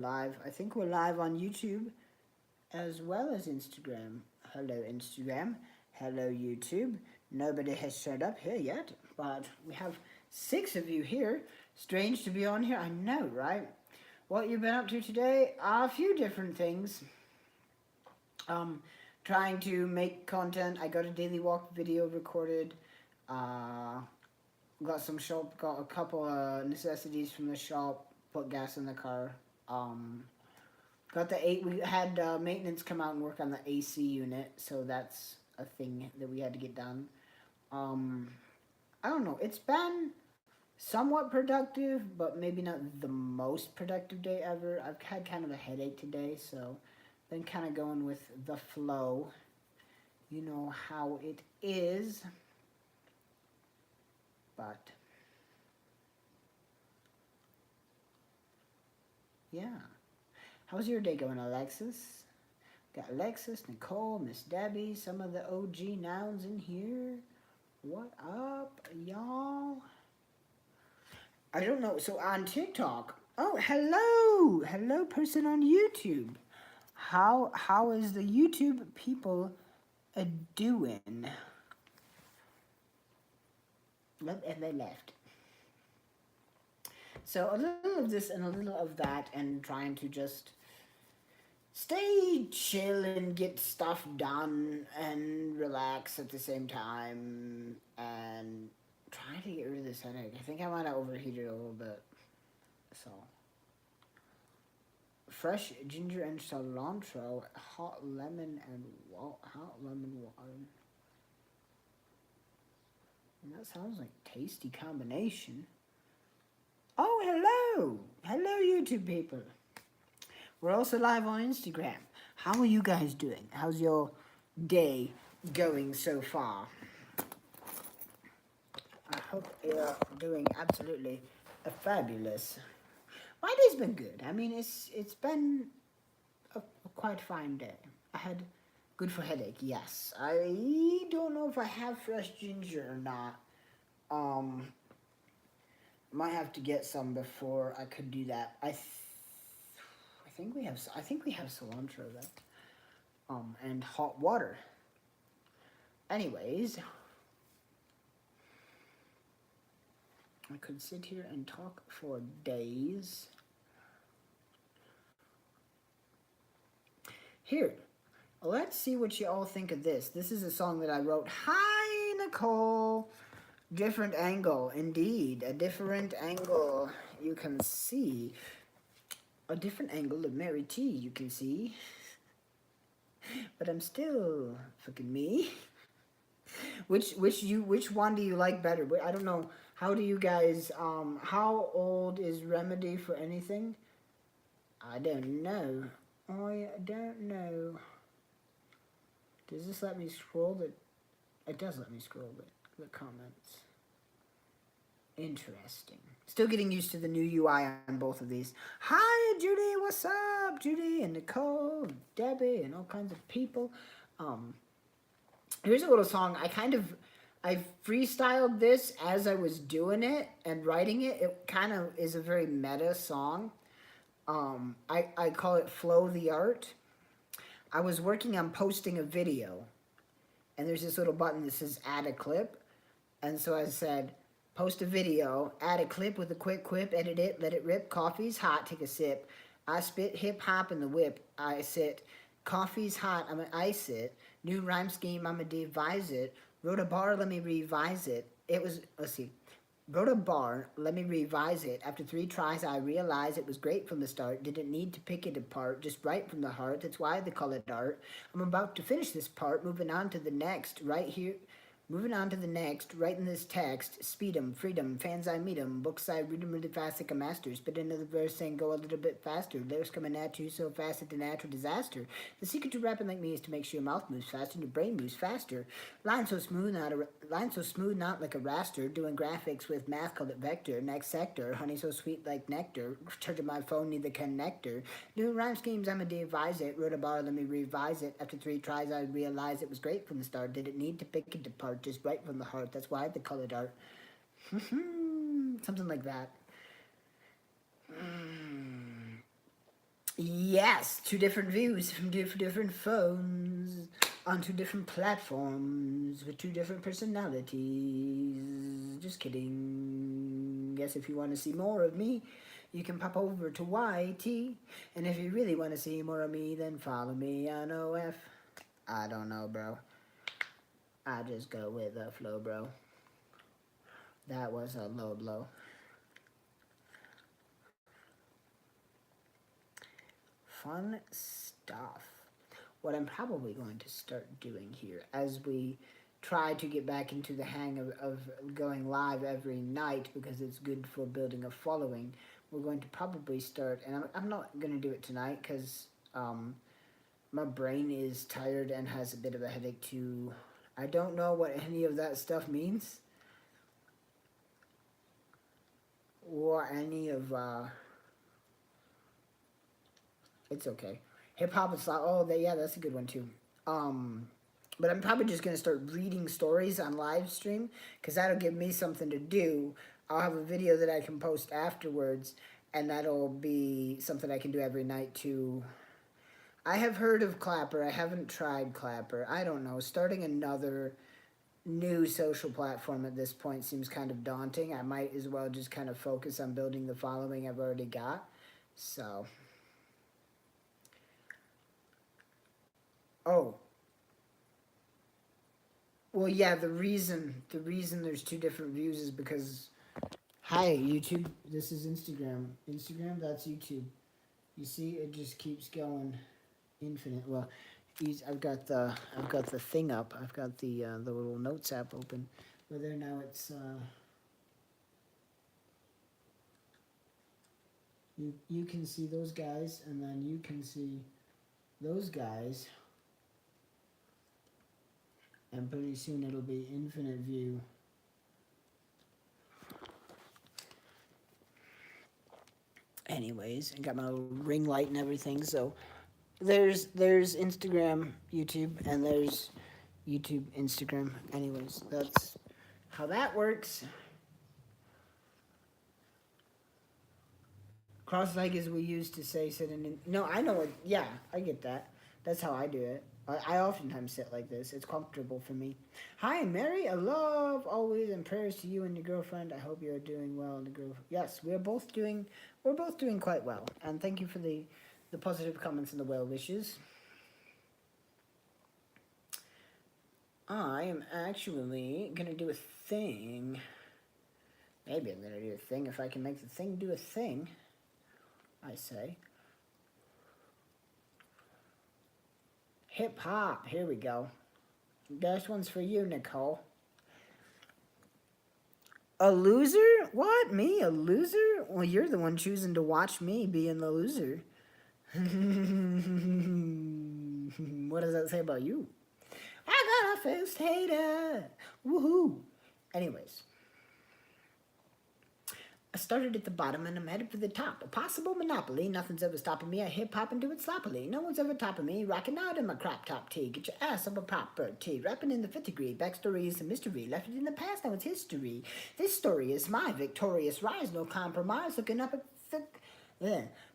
live. I think we're live on YouTube as well as Instagram. Hello, Instagram. Hello, YouTube. Nobody has showed up here yet, but we have 6 of you here. Strange to be on here, I know, right? What you been up to today? A few different things. Um, Trying to make content. I got a daily walk video recorded. Uh, got a couple of necessities from the shop. Put gas in the car. Um, we had maintenance come out and work on the AC unit, so that's a thing that we had to get done. Um, I don't know. It's been somewhat productive, but maybe not the most productive day ever. I've had kind of a headache today, so been kind of going with the flow. You know how it is, but yeah. How's your day going, Alexis? Got Alexis, Nicole, Miss Debbie, some of the OG nouns in here. What up, y'all? I don't know. So on TikTok. Oh, hello, hello, person on YouTube. How is the YouTube people doing? And they left. So a little of this and a little of that, and trying to just stay chill and get stuff done and relax at the same time, and trying to get rid of this headache. I think I might have overheated a little bit. So fresh ginger and cilantro, hot lemon and hot lemon water. And that sounds like a tasty combination. Oh, hello YouTube people. We're also live on Instagram. How are you guys doing? How's your day going so far? I hope you're doing absolutely fabulous. My day's been good. I mean, it's been a quite fine day. I had good for headache. Yes, I don't know if I have fresh ginger or not. Might have to get some before I could do that. I think we have. I think we have cilantro though. And hot water. Anyways, I could sit here and talk for days. Here, let's see what you all think of this. This is a song that I wrote. Hi, Nicole. Different angle, indeed. A different angle. You can see. A different angle of Mary T, you can see. But I'm still fucking me. Which one do you like better? I don't know. How do you guys how old is Remedy for anything? I don't know. I don't know. Does this let me scroll the it does let me scroll the comments. Interesting. Still getting used to the new UI on both of these. Hi, Judy. What's up, Judy and Nicole, and Debbie, and all kinds of people. Here's a little song. I freestyled this as I was doing it and writing it. It kind of is a very meta song. I call it Flow the Art. I was working on posting a video, and there's this little button that says add a clip. And so I said, post a video, add a clip with a quick quip, edit it, let it rip, coffee's hot, take a sip. I spit hip hop in the whip, I sit. Coffee's hot, I'ma ice it. New rhyme scheme, I'ma devise it. Wrote a bar, let me revise it. It was, let's see. Wrote a bar, let me revise it. After 3 tries, I realized it was great from the start. Didn't need to pick it apart, just right from the heart. That's why they call it art. I'm about to finish this part, moving on to the next. Right here, moving on to the next, writing this text, speed 'em, freedom, fans I meet 'em, books I read 'em really fast like a master, spit another verse saying go a little bit faster, lyrics coming at you so fast it's a natural disaster. The secret to rapping like me is to make sure your mouth moves faster and your brain moves faster. Line so smooth, not like a raster, doing graphics with math called it vector, next sector, honey so sweet like nectar, charging my phone need the connector, new rhyme schemes I'ma devise it, wrote a bar let me revise it, after 3 tries I realized it was great from the start, didn't need to pick it apart, just right from the heart. That's why they call it art. Something like that. Yes, two different views from different phones on two different platforms with two different personalities. Just kidding. Guess if you want to see more of me, you can pop over to YT. And if you really want to see more of me, then follow me on OF. I don't know, bro. I just go with the flow, bro. That was a low blow. Fun stuff. What I'm probably going to start doing here as we try to get back into the hang of going live every night because it's good for building a following, we're going to probably start, and I'm not going to do it tonight because my brain is tired and has a bit of a headache too. I don't know what any of that stuff means. Or any of, it's okay. Hip hop is like, oh, yeah, that's a good one too. But I'm probably just going to start reading stories on live stream because that'll give me something to do. I'll have a video that I can post afterwards, and that'll be something I can do every night too. I have heard of Clapper. I haven't tried Clapper. I don't know. Starting another new social platform at this point seems kind of daunting. I might as well just kind of focus on building the following I've already got. So, oh, well, yeah, the reason there's two different views is because, hi YouTube, this is Instagram. Instagram, that's YouTube. You see, it just keeps going infinite. Well, I've got the thing up. I've got the little notes app open. But there now it's you can see those guys, and then you can see those guys, and pretty soon it'll be infinite view. Anyways, I got my little ring light and everything, so there's Instagram, YouTube, and there's YouTube, Instagram. Anyways, that's how that works. Cross-leg is we used to say sitting in. No, I know it. Yeah, I get that. That's how I do it. I oftentimes sit like this. It's comfortable for me. Hi, Mary. I love always and prayers to you and your girlfriend. I hope you are doing well. And the girl. Yes, we're both doing quite well. And thank you for the positive comments and the well wishes. I am actually gonna do a thing. Maybe I'm gonna do a thing if I can make the thing do a thing. I say. Hip hop. Here we go. This one's for you, Nicole. A loser? What? Me? A loser? Well, you're the one choosing to watch me being the loser. What does that say about you? I got a first hater. Woohoo. Anyways. I started at the bottom and I'm headed for the top. A possible monopoly. Nothing's ever stopping me. I hip hop and do it sloppily. No one's ever topping me. Rocking out in my crop top tee. Get your ass up a proper tee. Rapping in the fifth degree. Backstory is a mystery. Left it in the past, now it's history. This story is my victorious rise. No compromise. Looking up at the...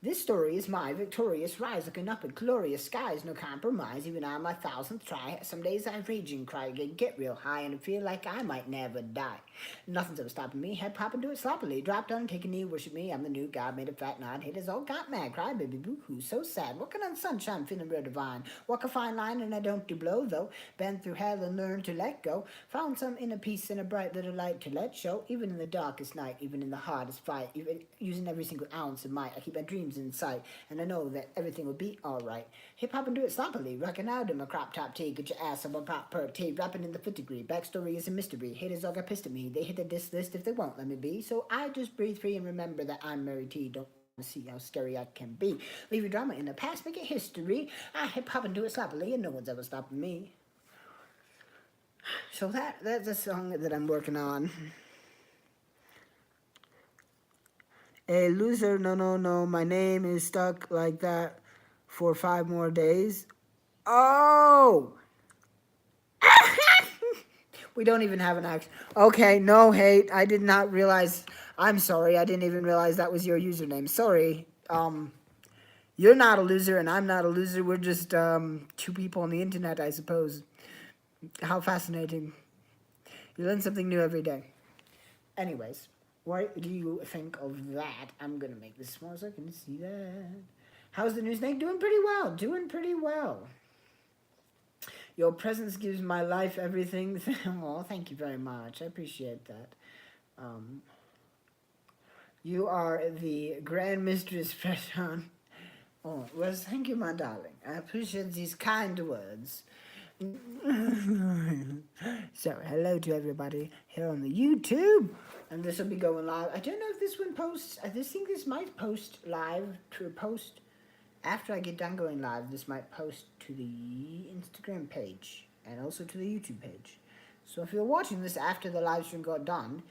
This story is my victorious rise, looking up at glorious skies, no compromise, even on my 1000th try. Some days I rage and cry, get real high, and feel like I might never die. Nothing's ever stopping me, head pop and do it sloppily. Drop down, take a knee, worship me, I'm the new God, made a fat nod. Haters all got mad, cry baby boo-hoo, so sad. Walking on sunshine, feeling real divine. Walk a fine line and I don't do blow though. Been through hell and learned to let go. Found some inner peace and a bright little light to let show. Even in the darkest night, even in the hardest fight, even using every single ounce of might. I keep my dreams in sight, and I know that everything will be alright. Hip hop and do it sloppily, rocking out in my crop top tee, get your ass up on proper tee, rapping in the fifth degree. Backstory is a mystery. Haters all got pissed at me. They hit the diss list if they won't let me be. So I just breathe free and remember that I'm Mary T. Don't see how scary I can be. Leave your drama in the past, make it history. I hip hop and do it sloppily, and no one's ever stopping me. So that's a song that I'm working on. A loser, no, my name is stuck like that for 5 more days. Oh! We don't even have an act. Okay, no hate. I did not realize. I'm sorry. I didn't even realize that was your username. Sorry. You're not a loser, and I'm not a loser. We're just two people on the internet, I suppose. How fascinating. You learn something new every day. Anyways, what do you think of that? I'm going to make this small so I can see that. How's the new snake? Doing pretty well. Doing pretty well. Your presence gives my life everything. Oh, thank you very much. I appreciate that. Um, you are the Grand Mistress Freshan. Oh, well, thank you, my darling. I appreciate these kind words. So, hello to everybody here on the YouTube. And this will be going live. I don't know if this one posts. I just think this might post live to a post after I get done going live. This might post to the Instagram page and also to the YouTube page. So if you're watching this after the live stream got done,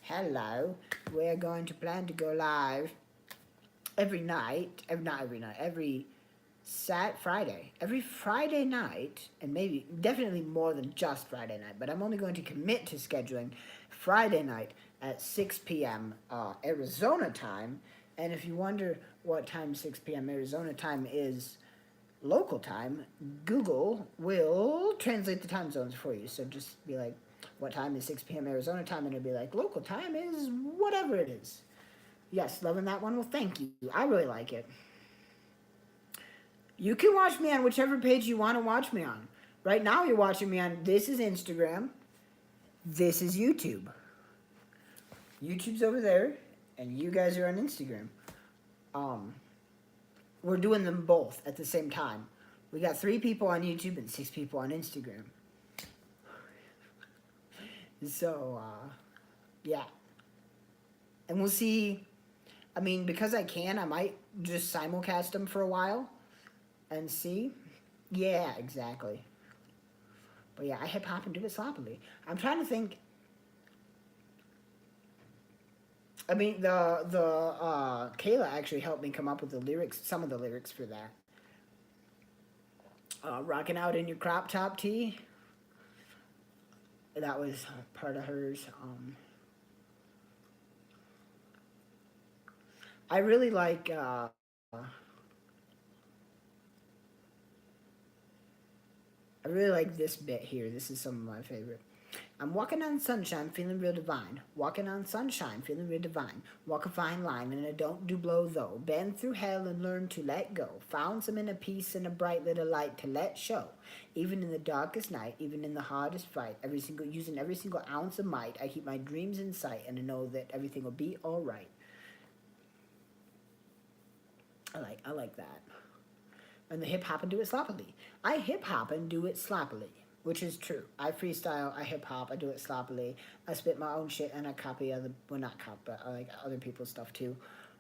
hello. We're going to plan to go live every night. Every Friday night, and maybe definitely more than just Friday night, but I'm only going to commit to scheduling Friday night at 6 p.m. Arizona time. And if you wonder what time 6 p.m. Arizona time is local time, Google will translate the time zones for you. So just be like, what time is 6 p.m. Arizona time? And it'll be like, local time is whatever it is. Yes, loving that one. Well, thank you. I really like it. You can watch me on whichever page you want to watch me on. Right now, you're watching me on, this is Instagram, this is YouTube. YouTube's over there, and you guys are on Instagram. We're doing them both at the same time. We got 3 people on YouTube and 6 people on Instagram. So, yeah. And we'll see. I mean, because I can, I might just simulcast them for a while and see. Yeah, exactly. But yeah, I hip hop and do it sloppily. I'm trying to think. I mean, Kayla actually helped me come up with the lyrics, some of the lyrics for that. Rocking out in your crop top tee. That was part of hers. I really like. I really like this bit here. This is some of my favorite. I'm walking on sunshine, feeling real divine. Walking on sunshine, feeling real divine. Walk a fine line, and I don't do blow though. Bend through hell and learn to let go. Found some inner peace and a bright little light to let show. Even in the darkest night, even in the hardest fight, using every single ounce of might, I keep my dreams in sight, and I know that everything will be all right. I like that. And the hip hop and do it sloppily. I hip hop and do it sloppily, which is true. I freestyle, I hip hop, I do it sloppily. I spit my own shit and I copy not copy, but I like other people's stuff too.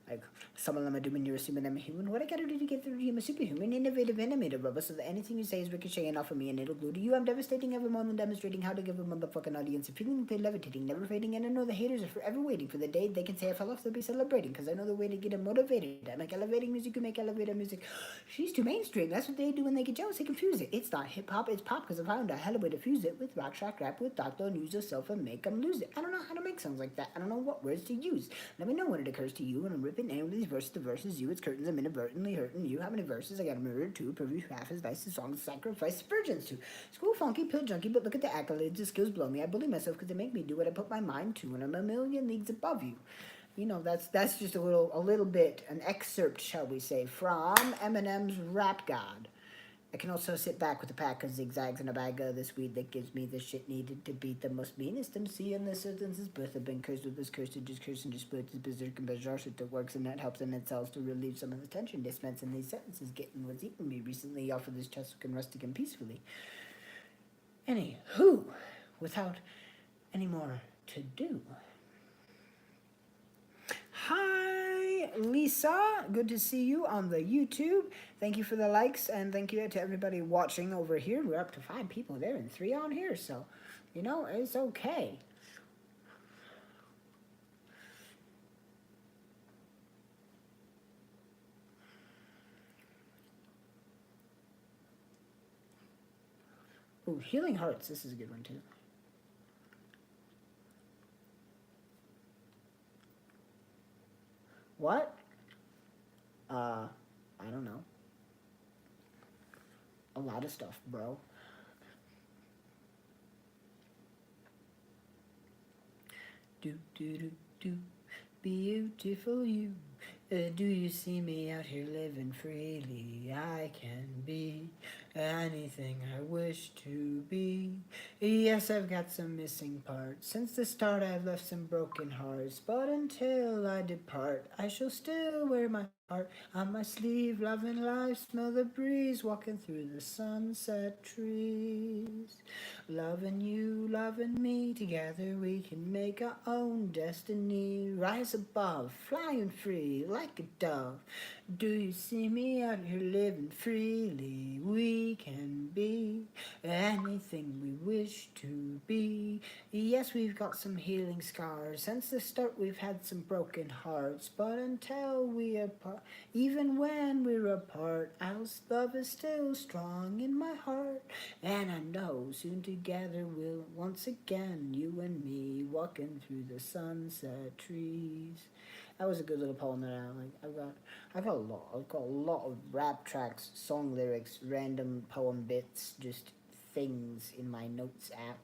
Like, some of them are doing, you're assuming I'm a human. What I gotta do to get through to you? I'm a superhuman, innovative, animated rubber, so that anything you say is ricocheting off of me and it'll glue to you. I'm devastating every moment, demonstrating how to give a motherfucking audience a feeling, play levitating, never fading, and I know the haters are forever waiting for the day they can say I fell off, they'll be celebrating, because I know the way to get them motivated. I make elevating music, you make elevator music. She's too mainstream, that's what they do when they get jealous, they confuse it. It's not hip-hop, it's pop, because I found a hell of a way to fuse it with rock, shock, rap, with doctor, and use yourself and make them lose it. I don't know how to make songs like that. I don't know what words to use. Let me know when it occurs to you when I'm ripping any of these verses. The verses you, it's curtains, I'm inadvertently hurting you. How many verses? I got a murder two, prove half as nice as songs, sacrifice virgins to. School funky, pill junkie, but look at the accolades, the skills blow me. I bully myself because they make me do what I put my mind to, and I'm a million leagues above you. You know, that's just a little bit, an excerpt, shall we say, from Eminem's Rap God. I can also sit back with a pack of zigzags and a bag of this weed that gives me the shit needed to beat the most meanest MC in this instance's birth. I've been cursed with this curse to just curse and just split this berserk and bizarre shit that works and that helps in itself to relieve some of the tension dispensing these sentences getting what's eating me recently off of this chest and rustic and peacefully. Anywho, without any more to do. Hi, Lisa. Good to see you on the YouTube. Thank you for the likes, and thank you to everybody watching over here. We're up to 5 people there and 3 on here, so, you know, it's okay. Ooh, Healing Hearts. This is a good one, too. What? I don't know. A lot of stuff, bro. Do do do do, beautiful you. Do you see me out here living freely? I can be anything I wish to be. Yes, I've got some missing parts. Since the start, I've left some broken hearts. But until I depart, I shall still wear my heart on my sleeve. Loving life, smell the breeze, walking through the sunset trees. Loving you, loving me, together we can make our own destiny. Rise above, flying free like a dove. Do you see me out here living freely? We can be anything we wish to be. Yes, we've got some healing scars. Since the start, we've had some broken hearts. But until we apart, even when we're apart, our love is still strong in my heart. And I know soon together we'll once again, you and me, walking through the sunset trees. That was a good little poem that I like. I've got a lot of rap tracks, song lyrics, random poem bits, just things in my notes app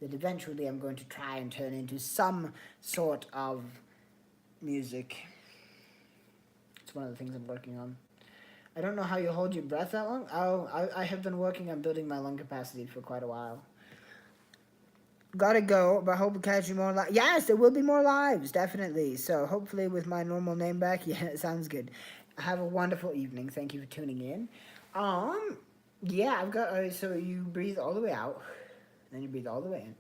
that eventually I'm going to try and turn into some sort of music. It's one of the things I'm working on. I don't know how you hold your breath that long. Oh, I have been working on building my lung capacity for quite a while. Gotta go, but hope to catch you more live. Yes, there will be more lives, definitely. So hopefully with my normal name back, yeah, it sounds good. Have a wonderful evening. Thank you for tuning in. Um, yeah, I've got, so you breathe all the way out, then you breathe all the way in.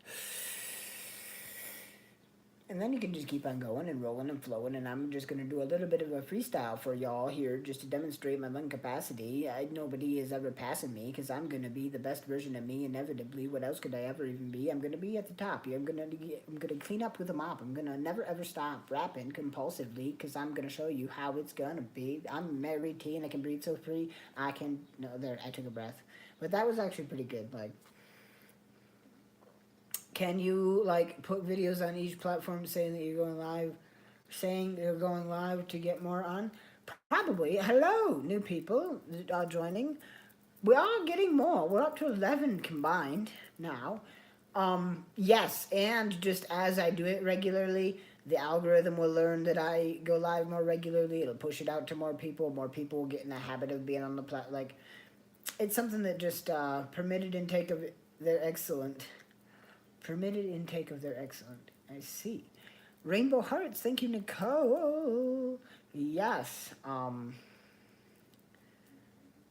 And then you can just keep on going and rolling and flowing, and I'm just going to do a little bit of a freestyle for y'all here just to demonstrate my lung capacity. Nobody is ever passing me because I'm going to be the best version of me inevitably. What else could I ever even be? I'm going to be at the top. I'm going to clean up with a mop. I'm going to never ever stop rapping compulsively because I'm going to show you how it's going to be. I'm Mary T and I can breathe so free. No, there, I took a breath. But that was actually pretty good. Like, can you like put videos on each platform saying that you're going live, saying you're going live to get more on? Probably. Hello, new people joining. We are getting more. We're up to 11 combined now. Yes, and just as I do it regularly, the algorithm will learn that I go live more regularly. It'll push it out to more people. More people will get in the habit of being on the like, it's something that just permitted intake of their excellent. Permitted intake of their excellent. I see. Rainbow Hearts, thank you, Nicole. Yes.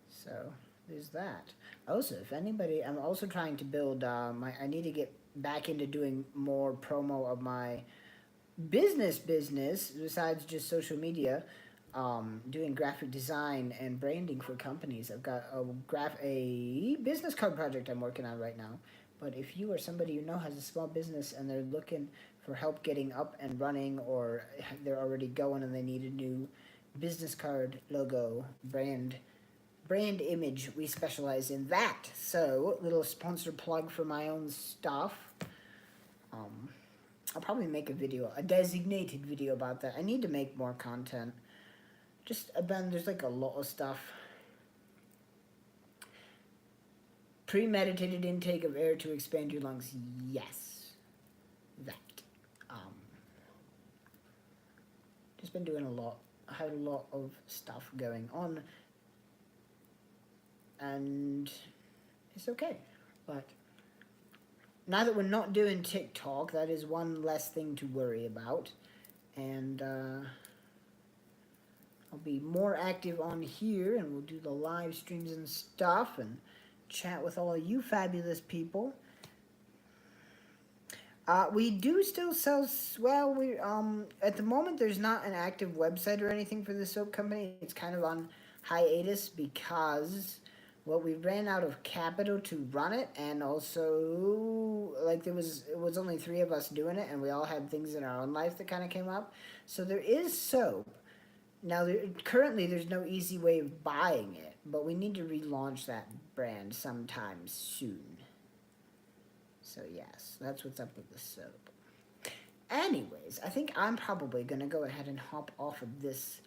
So there's that. Also, if anybody, I'm also trying to build I need to get back into doing more promo of my business besides just social media. Doing graphic design and branding for companies. I've got a business card project I'm working on right now. But if you or somebody you know has a small business and they're looking for help getting up and running, or they're already going and they need a new business card, logo, brand image, we specialize in that. So, little sponsor plug for my own stuff. I'll probably make a designated video about that. I need to make more content. Ben, there's like a lot of stuff. Premeditated intake of air to expand your lungs. Yes. That. Just been doing a lot. I had a lot of stuff going on. And it's okay. But now that we're not doing TikTok, that is one less thing to worry about. And I'll be more active on here, and we'll do the live streams and stuff, and chat with all of you fabulous people. We do still sell, well, we at the moment there's not an active website or anything for the soap company. It's kind of on hiatus because, well, we ran out of capital to run it, and also, like, it was only 3 of us doing it, and we all had things in our own life that kind of came up. So there is soap. Now, currently, there's no easy way of buying it, but we need to relaunch that brand sometime soon. So, yes, that's what's up with the soap. Anyways, I think I'm probably going to go ahead and hop off of this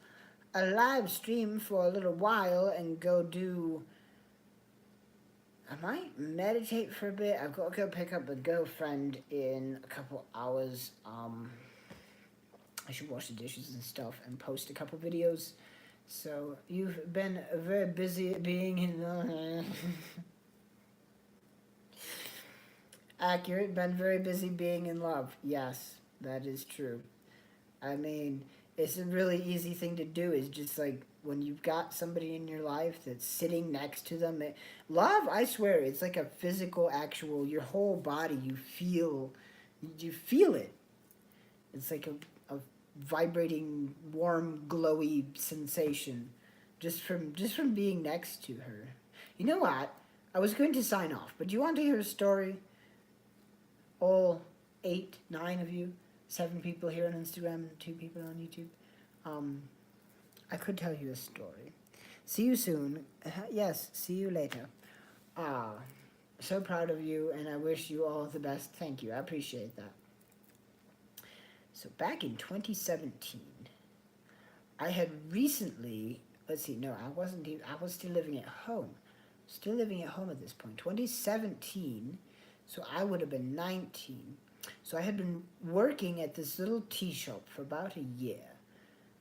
a live stream for a little while and go do. I might meditate for a bit. I've got to go pick up a girlfriend in a couple hours. I should wash the dishes and stuff and post a couple videos. So you've been very busy being in accurate, been very busy being in love. Yes, that is true. I mean, it's a really easy thing to do is just like when you've got somebody in your life that's sitting next to them. Love, I swear, it's like a physical, actual, your whole body, you feel it. It's like a vibrating, warm, glowy sensation just from being next to her. You know what? I was going to sign off, but do you want to hear a story? All 8, 9 of you, 7 people here on Instagram, 2 people on YouTube. I could tell you a story. See you soon. Yes, see you later. Ah, so proud of you, and I wish you all the best. Thank you. I appreciate that. So back in 2017, I had recently, let's see, no, I wasn't even, I was still living at home. Still living at home at this point. 2017, so I would have been 19. So I had been working at this little tea shop for about a year.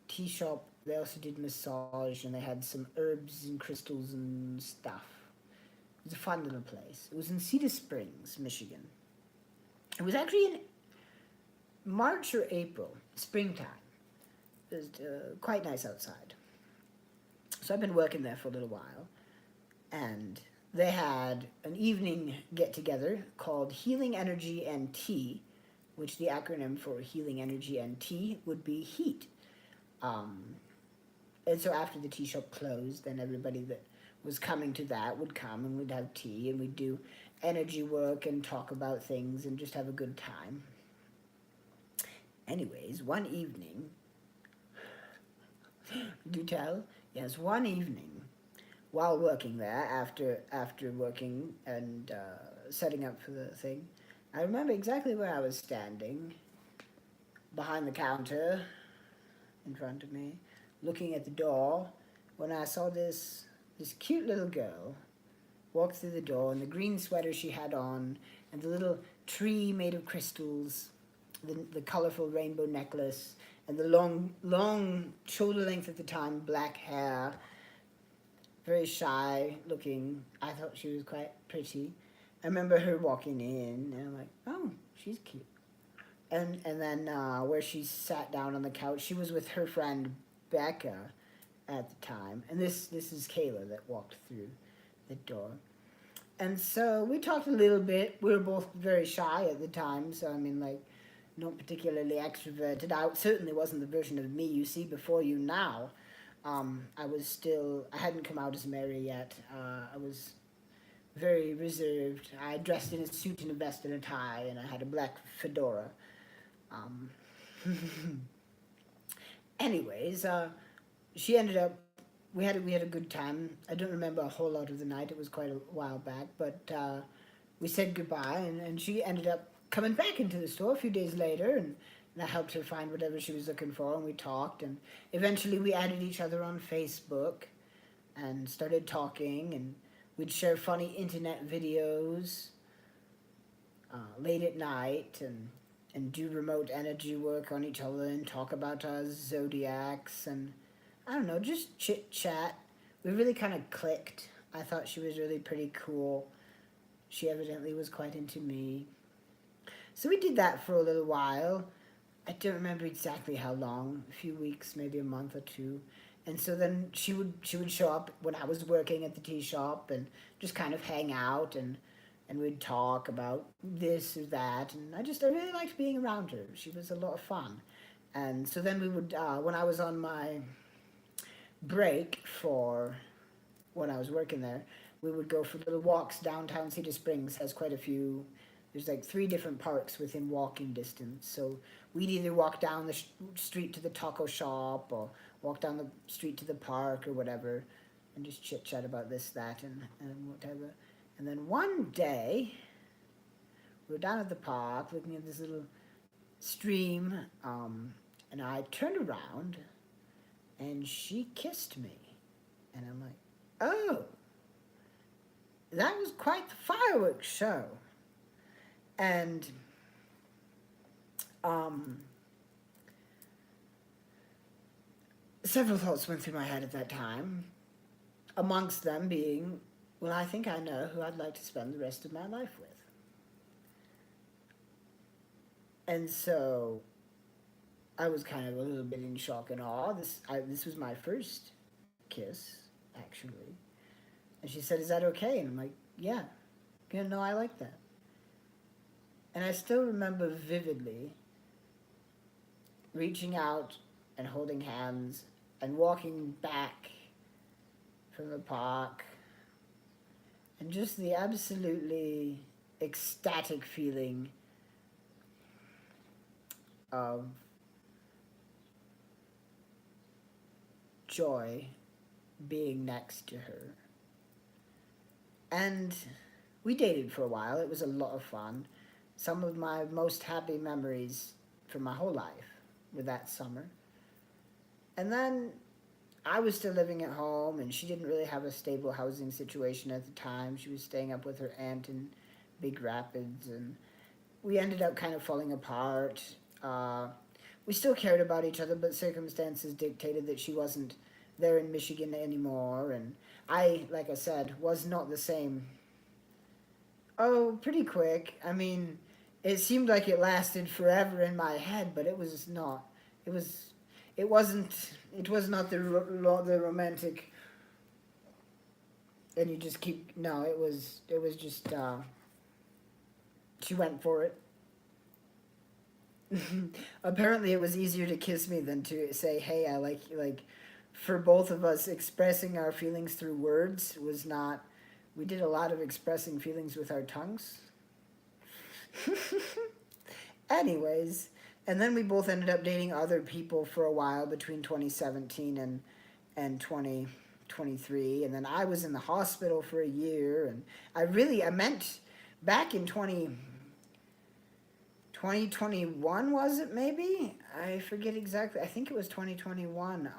Tea shop, they also did massage and they had some herbs and crystals and stuff. It was a fun little place. It was in Cedar Springs, Michigan. It was actually in March or April, springtime. It was quite nice outside. So I've been working there for a little while, and they had an evening get-together called Healing Energy and Tea, which the acronym for Healing Energy and Tea would be HEAT. And so after the tea shop closed, then everybody that was coming to that would come and we'd have tea and we'd do energy work and talk about things and just have a good time. Anyways, one evening, do tell? Yes, one evening, while working there, after working and setting up for the thing, I remember exactly where I was standing, behind the counter, in front of me, looking at the door, when I saw this cute little girl walk through the door in the green sweater she had on, and the little tree made of crystals, the colorful rainbow necklace, and the long shoulder length at the time black hair. Very shy looking. I thought she was quite pretty. I remember her walking in, and I'm like, oh, she's cute. And then where she sat down on the couch, she was with her friend Becca at the time, and this is Kayla that walked through the door. And so we talked a little bit. We were both very shy at the time, so I mean, like, not particularly extroverted. I certainly wasn't the version of me you see before you now. I hadn't come out as Mary yet. I was very reserved. I dressed in a suit and a vest and a tie, and I had a black fedora. Anyways, she ended up. We had a good time. I don't remember a whole lot of the night. It was quite a while back, but we said goodbye, and she ended up coming back into the store a few days later, and I helped her find whatever she was looking for, and we talked, and eventually we added each other on Facebook, and started talking, and we'd share funny internet videos late at night, and do remote energy work on each other, and talk about our zodiacs, and I don't know, just chit-chat. We really kind of clicked. I thought she was really pretty cool. She evidently was quite into me. So we did that for a little while. I don't remember exactly how long, a few weeks, maybe a month or two. And so then she would show up when I was working at the tea shop and just kind of hang out, and we'd talk about this or that. And I really liked being around her. She was a lot of fun. And so then we would, when I was on my break for when I was working there, we would go for little walks downtown. Cedar Springs has quite a few. There's like 3 different parks within walking distance. So we'd either walk down the street to the taco shop or walk down the street to the park or whatever, and just chit chat about this, that, and whatever. And then one day, we were down at the park looking at this little stream, and I turned around, and she kissed me. And I'm like, oh, that was quite the fireworks show. And um, several thoughts went through my head at that time, amongst them being, well, I think I know who I'd like to spend the rest of my life with. And so I was kind of a little bit in shock and awe. This was my first kiss, actually. And she said, is that okay? And I'm like, yeah. You know, I like that. And I still remember vividly reaching out and holding hands and walking back from the park, and just the absolutely ecstatic feeling of joy being next to her. And we dated for a while. It was a lot of fun. Some of my most happy memories from my whole life were that summer. And then I was still living at home, and she didn't really have a stable housing situation at the time. She was staying up with her aunt in Big Rapids, and we ended up kind of falling apart. We still cared about each other, but circumstances dictated that she wasn't there in Michigan anymore, and I, like I said, was not the same. Oh, pretty quick. I mean, it seemed like it lasted forever in my head, but it was not. It was. It wasn't. It was not the romantic. And you just keep. No, it was. It was just. She went for it. Apparently, it was easier to kiss me than to say, "Hey, I like you." Like, for both of us, expressing our feelings through words was not. We did a lot of expressing feelings with our tongues. Anyways, and then we both ended up dating other people for a while between 2017 and 2023, and then I was in the hospital for a year, and I meant back in 2021, was it maybe? I forget exactly. I think it was 2021.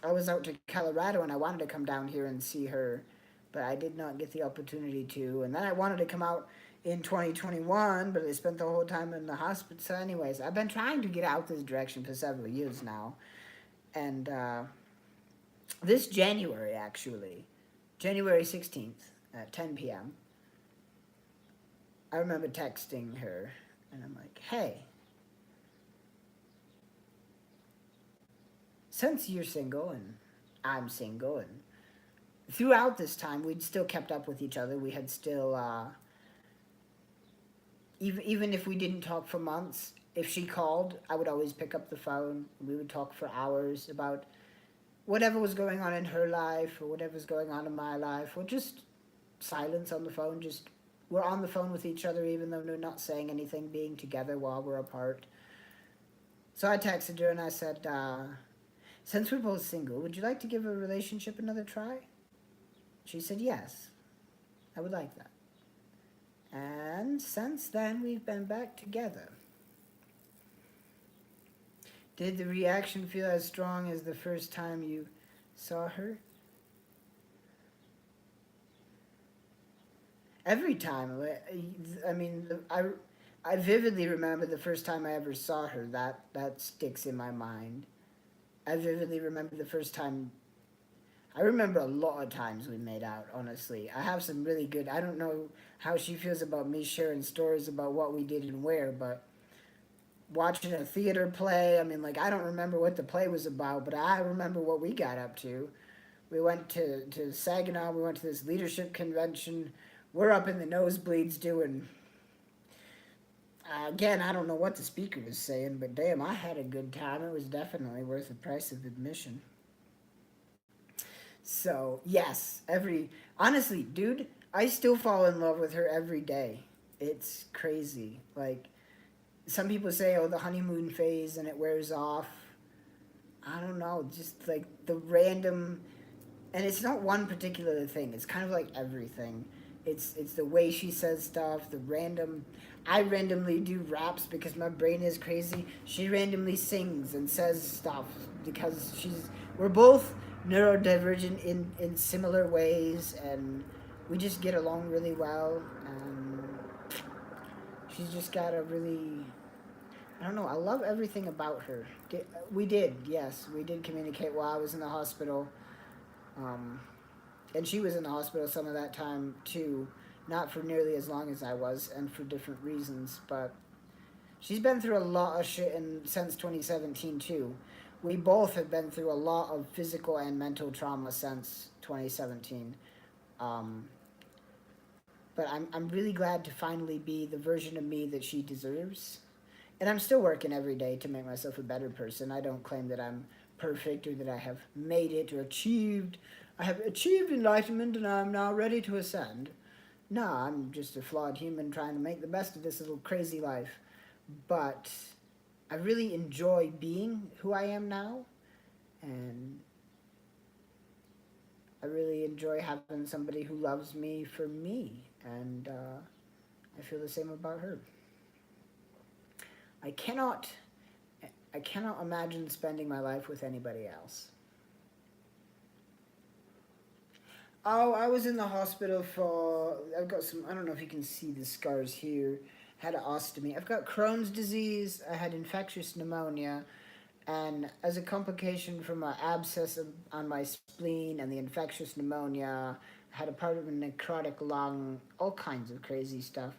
I was out to Colorado, and I wanted to come down here and see her, but I did not get the opportunity to. And then I wanted to come out in 2021, but I spent the whole time in the hospital. So anyways, I've been trying to get out this direction for several years now. And this January, actually, January 16th at 10 p.m., I remember texting her, and I'm like, hey, since you're single and I'm single, and throughout this time, we'd still kept up with each other. We had still, even if we didn't talk for months, if she called, I would always pick up the phone. We would talk for hours about whatever was going on in her life or whatever was going on in my life, or just silence on the phone. Just we're on the phone with each other even though we're not saying anything, being together while we're apart. So I texted her and I said, since we're both single, would you like to give a relationship another try? She said, yes, I would like that. And since then, we've been back together. Did the reaction feel as strong as the first time you saw her? Every time. I mean, I vividly remember the first time I ever saw her. That sticks in my mind. I vividly remember the first time. I remember a lot of times we made out, honestly. I have some really good. I don't know how she feels about me sharing stories about what we did and where, but watching a theater play, I mean, like, I don't remember what the play was about, but I remember what we got up to. We went to Saginaw, we went to this leadership convention. We're up in the nosebleeds doing. Again, I don't know what the speaker was saying, but damn, I had a good time. It was definitely worth the price of admission. So, yes, honestly, dude, I still fall in love with her every day. It's crazy. Like, some people say, oh, the honeymoon phase and it wears off. I don't know, just like the random, and it's not one particular thing. It's kind of like everything. It's the way she says stuff, the random. I randomly do raps because my brain is crazy. She randomly sings and says stuff because she's. We're both neurodivergent in similar ways, and we just get along really well. And she's just got a really. I don't know. I love everything about her. We did, yes, we did communicate while I was in the hospital. Um, and she was in the hospital some of that time too, not for nearly as long as I was, and for different reasons. But she's been through a lot of shit since 2017 too. We both have been through a lot of physical and mental trauma since 2017. Um, but I'm really glad to finally be the version of me that she deserves. And I'm still working every day to make myself a better person. I don't claim that I'm perfect or that I have made it or achieved. I have achieved enlightenment and I'm now ready to ascend. No, I'm just a flawed human trying to make the best of this little crazy life. But I really enjoy being who I am now. And I really enjoy having somebody who loves me for me. And I feel the same about her. I cannot I cannot imagine spending my life with anybody else. Oh, I was in the hospital for. I've got some. I don't know if you can see the scars here. Had an ostomy. I've got Crohn's disease. I had infectious pneumonia. And as a complication from an abscess on my spleen and the infectious pneumonia, I had a part of a necrotic lung, all kinds of crazy stuff.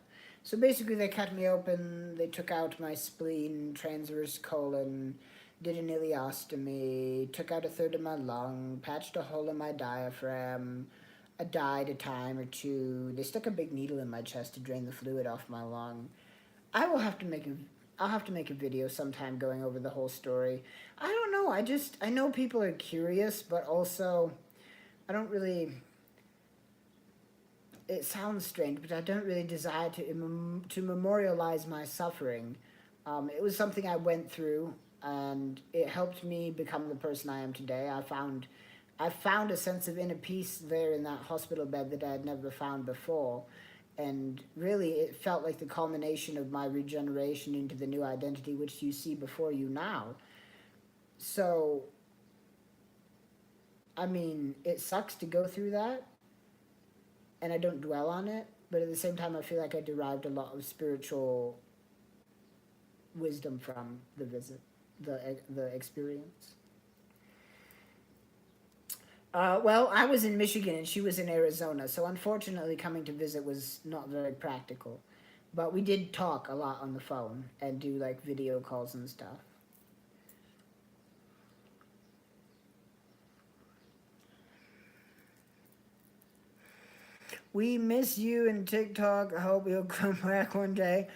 So basically, they cut me open, they took out my spleen, transverse colon, did an ileostomy, took out a third of my lung, patched a hole in my diaphragm. I died a time or two. They stuck a big needle in my chest to drain the fluid off my lung. I will have to make a I'll have to make a video sometime going over the whole story. I don't know. I know people are curious, but also I don't really. It sounds strange, but I don't really desire to memorialize my suffering. It was something I went through, and it helped me become the person I am today. I found a sense of inner peace there in that hospital bed that I had never found before. And really, it felt like the culmination of my regeneration into the new identity which you see before you now. So, I mean, it sucks to go through that, and I don't dwell on it, but at the same time, I feel like I derived a lot of spiritual wisdom from the visit, the experience. Well, I was in Michigan and she was in Arizona, so unfortunately, coming to visit was not very practical. But we did talk a lot on the phone and do like video calls and stuff. We miss you and TikTok. I hope you'll come back one day.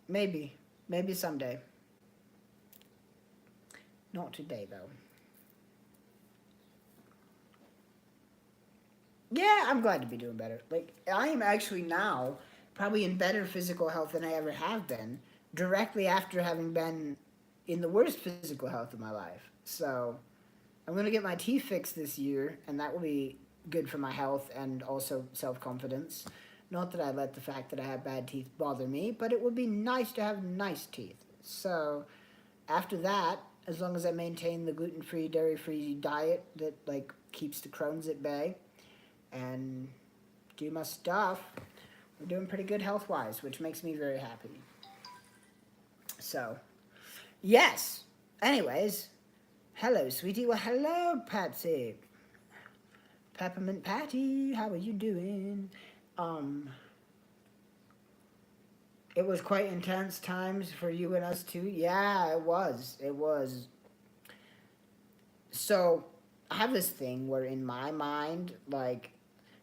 Maybe. Maybe someday. Not today, though. Yeah, I'm glad to be doing better. Like, I am actually now probably in better physical health than I ever have been, directly after having been in the worst physical health of my life. So, I'm going to get my teeth fixed this year, and that will be good for my health and also self confidence. Not that I let the fact that I have bad teeth bother me, but it would be nice to have nice teeth. So, after that, as long as I maintain the gluten-free, dairy-free diet that like keeps the Crohn's at bay and do my stuff, we're doing pretty good health-wise, which makes me very happy. So, yes. Anyways, hello, sweetie. Well, hello, Patsy. Peppermint Patty, how are you doing? Um, it was quite intense times for you and us too. Yeah, it was. It was. So, I have this thing where in my mind, like,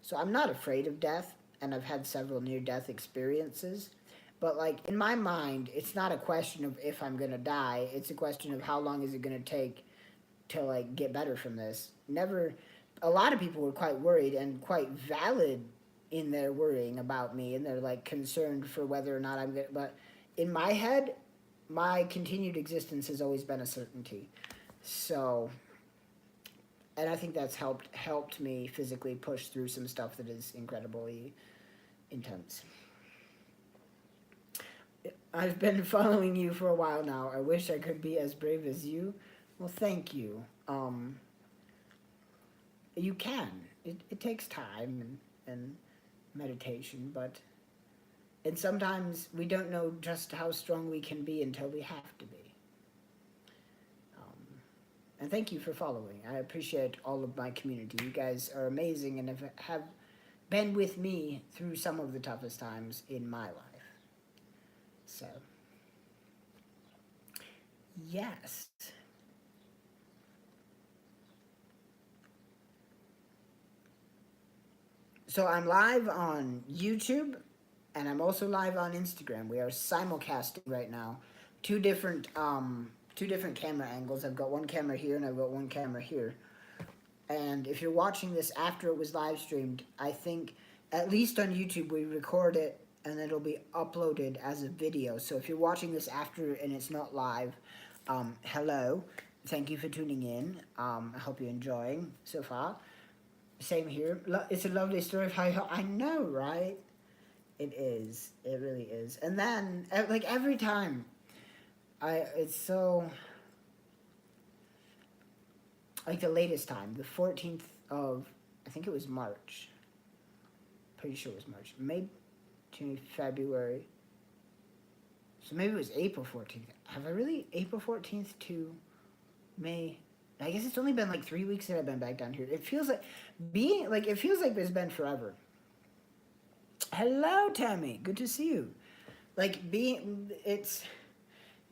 so I'm not afraid of death, and I've had several near-death experiences. But like in my mind, it's not a question of if I'm gonna die. It's a question of how long is it gonna take to like get better from this. Never. A lot of people were quite worried and quite valid in their worrying about me, and they're like concerned for whether or not I'm gonna. But in my head, my continued existence has always been a certainty. So and I think that's helped me physically push through some stuff that is incredibly intense. I've been following you for a while now. I wish I could be as brave as you. Well, thank you. You can. It takes time and meditation, but and sometimes we don't know just how strong we can be until we have to be. And thank you for following. I appreciate all of my community. You guys are amazing and have been with me through some of the toughest times in my life. So, yes. So I'm live on YouTube and I'm also live on Instagram. We are simulcasting right now. Two different camera angles. I've got one camera here and I've got one camera here. And if you're watching this after it was live streamed, I think at least on YouTube we record it and it'll be uploaded as a video. So if you're watching this after and it's not live, hello. Thank you for tuning in. I hope you're enjoying so far. Same here. It's a lovely story of how I know, right? It is. It really is. And then, like every time, it's so, like the latest time, the 14th of, I think it was March. Pretty sure it was March. Maybe to February. So maybe it was April 14th. Have I really, April 14th to May? I guess it's only been like 3 weeks that I've been back down here. It feels like it feels like it's been forever. Hello, Tammy. Good to see you. It's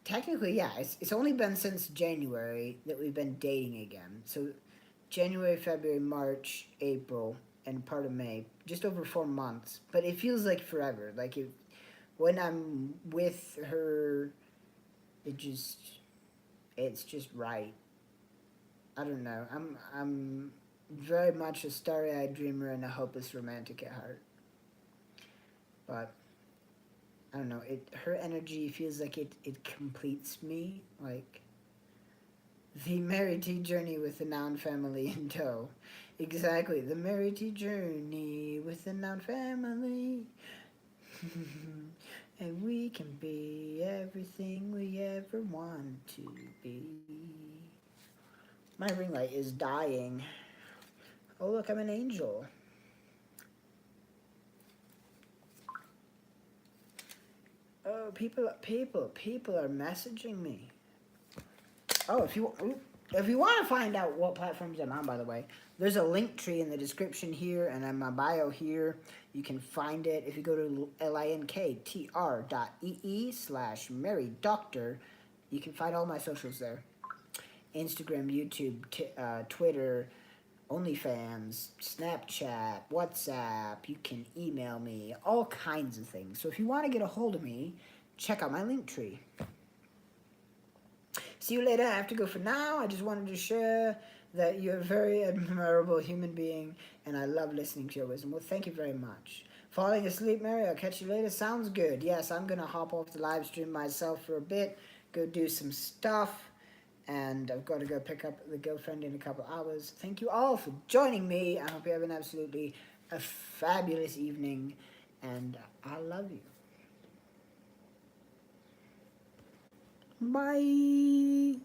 technically, yeah, it's only been since January that we've been dating again. So January, February, March, April, and part of May, just over 4 months. But it feels like forever. When I'm with her, it's just right. I don't know. I'm very much a starry-eyed dreamer and a hopeless romantic at heart. But I don't know. Her energy feels like it completes me, like the Mary T journey with the noun family in tow. Exactly, the Mary T journey with the noun family. And we can be everything we ever want to be. My ring light is dying. Oh, look, I'm an angel. Oh, people are messaging me. Oh, if you want to find out what platforms I'm on, by the way, there's a link tree in the description here and in my bio here. You can find it if you go to linktr.ee/Mary Doctor. You can find all my socials there. Instagram, YouTube, Twitter, OnlyFans, Snapchat, WhatsApp. You can email me, all kinds of things. So if you want to get a hold of me, check out my link tree. See you later. I have to go for now. I just wanted to share that you're a very admirable human being, and I love listening to your wisdom. Well, thank you very much. Falling asleep, Mary? I'll catch you later. Sounds good. Yes, I'm going to hop off the live stream myself for a bit, go do some stuff. And I've got to go pick up the girlfriend in a couple hours. Thank you all for joining me. I hope you have an absolutely fabulous evening. And I love you. Bye.